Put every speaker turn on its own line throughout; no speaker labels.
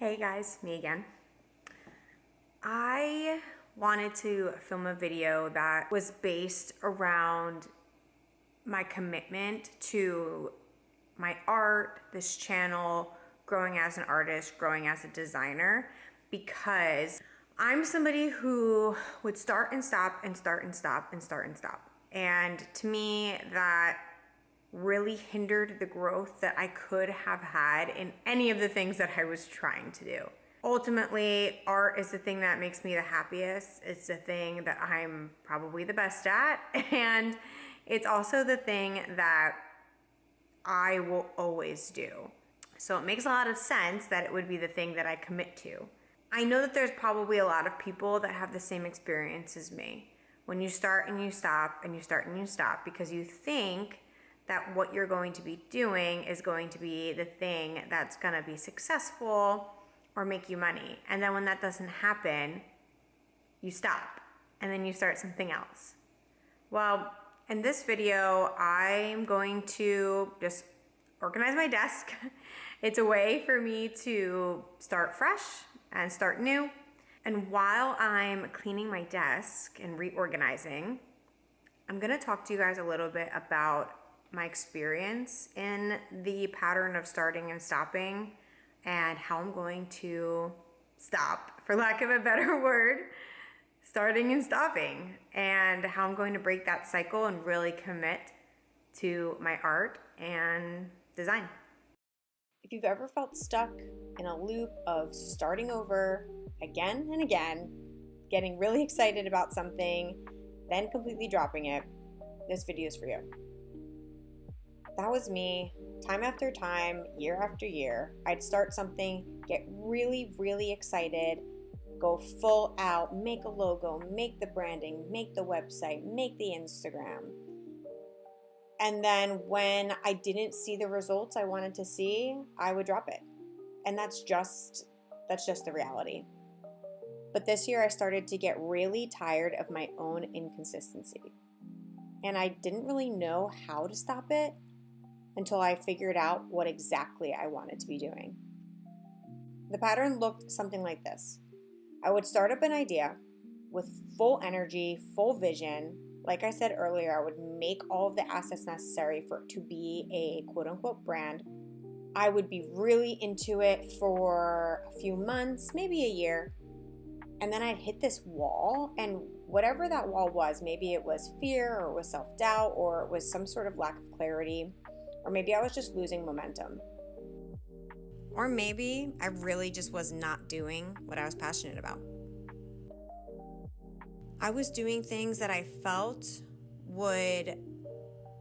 Hey guys, me again. I wanted to film a video that was based around my commitment to my art, this channel, growing as an artist, growing as a designer, because I'm somebody who would start and stop and start and stop and start and stop. And to me, that really hindered the growth that I could have had in any of the things that I was trying to do. Ultimately, art is the thing that makes me the happiest. It's the thing that I'm probably the best at. And it's also the thing that I will always do. So it makes a lot of sense that it would be the thing that I commit to. I know that there's probably a lot of people that have the same experience as me. When you start and you stop and you start and you stop because you think that what you're going to be doing is going to be the thing that's going to be successful or make you money. And then when that doesn't happen, you stop and then you start something else. Well, in this video, I'm going to just organize my desk. It's a way for me to start fresh and start new. And while I'm cleaning my desk and reorganizing, I'm going to talk to you guys a little bit about my experience in the pattern of starting and stopping and how I'm going to stop, for lack of a better word, starting and stopping, and how I'm going to break that cycle and really commit to my art and design. If you've ever felt stuck in a loop of starting over again and again, getting really excited about something, then completely dropping it, this video is for you. That was me, time after time, year after year. I'd start something, get really, really excited, go full out, make a logo, make the branding, make the website, make the Instagram. And then when I didn't see the results I wanted to see, I would drop it. And that's just the reality. But this year I started to get really tired of my own inconsistency. And I didn't really know how to stop it until I figured out what exactly I wanted to be doing. The pattern looked something like this. I would start up an idea with full energy, full vision. Like I said earlier, I would make all of the assets necessary for it to be a quote-unquote brand. I would be really into it for a few months, maybe a year. And then I'd hit this wall, and whatever that wall was, maybe it was fear or it was self-doubt or it was some sort of lack of clarity, or maybe I was just losing momentum. Or maybe I really just was not doing what I was passionate about. I was doing things that I felt would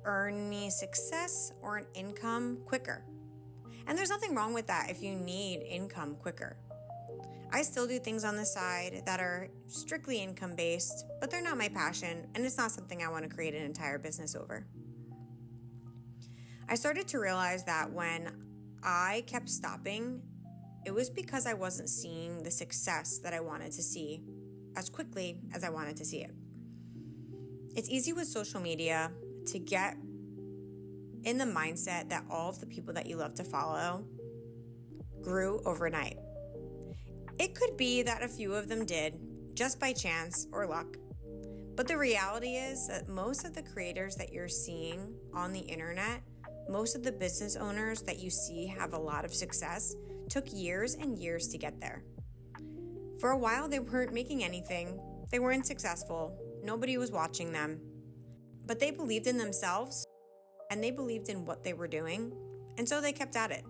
earn me success or an income quicker. And there's nothing wrong with that if you need income quicker. I still do things on the side that are strictly income-based, but they're not my passion, and it's not something I want to create an entire business over. I started to realize that when I kept stopping, it was because I wasn't seeing the success that I wanted to see as quickly as I wanted to see it. It's easy with social media to get in the mindset that all of the people that you love to follow grew overnight. It could be that a few of them did, just by chance or luck. But the reality is that most of the creators that you're seeing on the internet, most of the business owners that you see have a lot of success, took years and years to get there. For a while, they weren't making anything. They weren't successful. Nobody was watching them. But they believed in themselves, and they believed in what they were doing, and so they kept at it.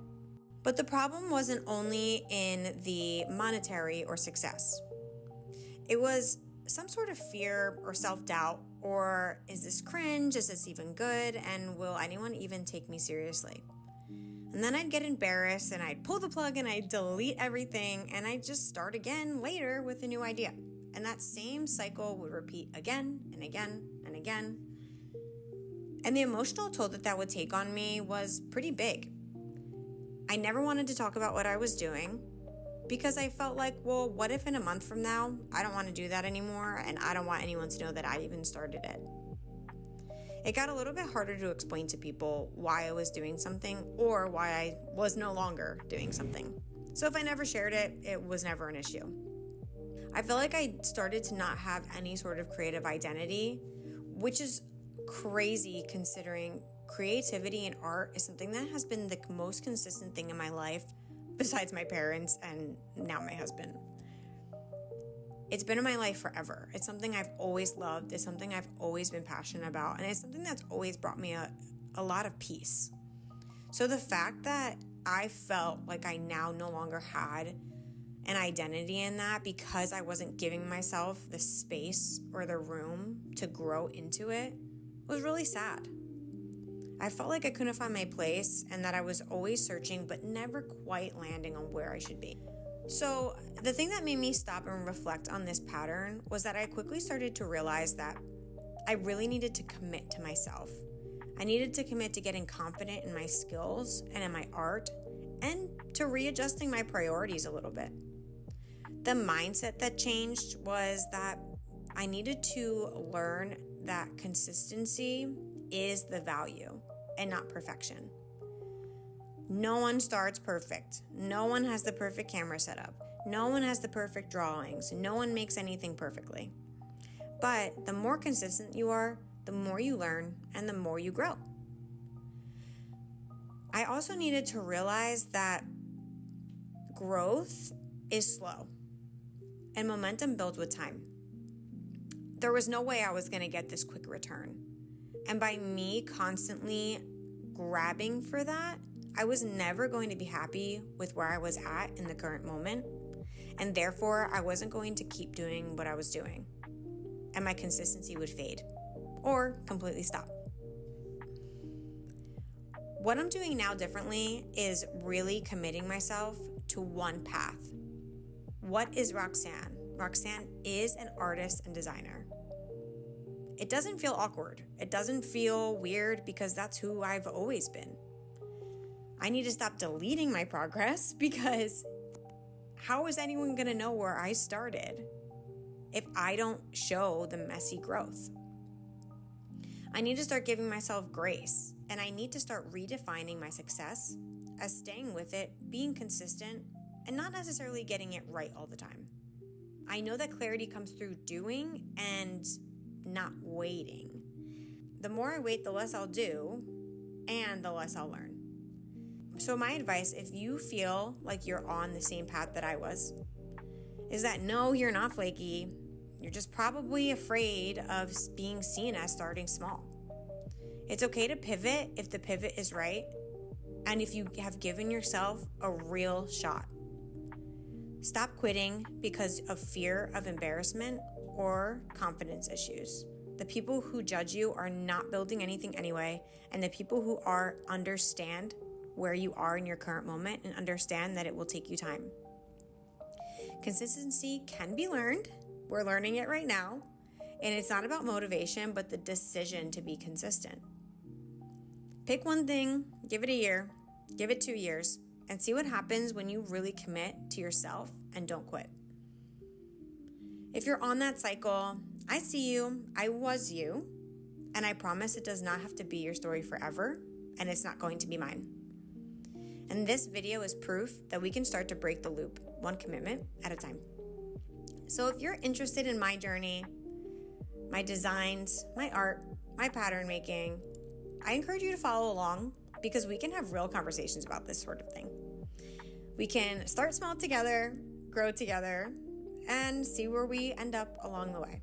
But the problem wasn't only in the monetary or success. It was some sort of fear or self-doubt, or is this cringe? Is this even good? And will anyone even take me seriously? And then I'd get embarrassed and I'd pull the plug and I'd delete everything and I'd just start again later with a new idea. And that same cycle would repeat again and again and again. And the emotional toll that would take on me was pretty big. I never wanted to talk about what I was doing because I felt like, well, what if in a month from now, I don't want to do that anymore and I don't want anyone to know that I even started it. It got a little bit harder to explain to people why I was doing something or why I was no longer doing something. So if I never shared it, it was never an issue. I feel like I started to not have any sort of creative identity, which is crazy considering creativity and art is something that has been the most consistent thing in my life, besides my parents and now my husband. It's been in my life forever. It's something I've always loved. It's something I've always been passionate about. And it's something that's always brought me a lot of peace. So the fact that I felt like I now no longer had an identity in that because I wasn't giving myself the space or the room to grow into it was really sad. I felt like I couldn't find my place and that I was always searching but never quite landing on where I should be. So the thing that made me stop and reflect on this pattern was that I quickly started to realize that I really needed to commit to myself. I needed to commit to getting confident in my skills and in my art and to readjusting my priorities a little bit. The mindset that changed was that I needed to learn that consistency is the value and not perfection. No one starts perfect. No one has the perfect camera setup. No one has the perfect drawings. No one makes anything perfectly. But the more consistent you are, the more you learn and the more you grow. I also needed to realize that growth is slow and momentum builds with time. There was no way I was going to get this quick return. And by me constantly grabbing for that, I was never going to be happy with where I was at in the current moment. And therefore, I wasn't going to keep doing what I was doing. And my consistency would fade or completely stop. What I'm doing now differently is really committing myself to one path. What is Roxanne? Roxanne is an artist and designer. It doesn't feel awkward. It doesn't feel weird because that's who I've always been. I need to stop deleting my progress because how is anyone going to know where I started if I don't show the messy growth? I need to start giving myself grace, and I need to start redefining my success as staying with it, being consistent, and not necessarily getting it right all the time. I know that clarity comes through doing and not waiting. The more I wait, the less I'll do, and the less I'll learn. So my advice, if you feel like you're on the same path that I was, is that no, you're not flaky. You're just probably afraid of being seen as starting small. It's okay to pivot if the pivot is right and if you have given yourself a real shot. Stop quitting because of fear of embarrassment or confidence issues. The people who judge you are not building anything anyway, and the people who are understand where you are in your current moment and understand that it will take you time. Consistency can be learned. We're learning it right now. And it's not about motivation, but the decision to be consistent. Pick one thing, give it a year, give it 2 years, and see what happens when you really commit to yourself and don't quit. If you're on that cycle, I see you, I was you, and I promise it does not have to be your story forever, and it's not going to be mine. And this video is proof that we can start to break the loop, one commitment at a time. So if you're interested in my journey, my designs, my art, my pattern making, I encourage you to follow along because we can have real conversations about this sort of thing. We can start small together, grow together, and see where we end up along the way.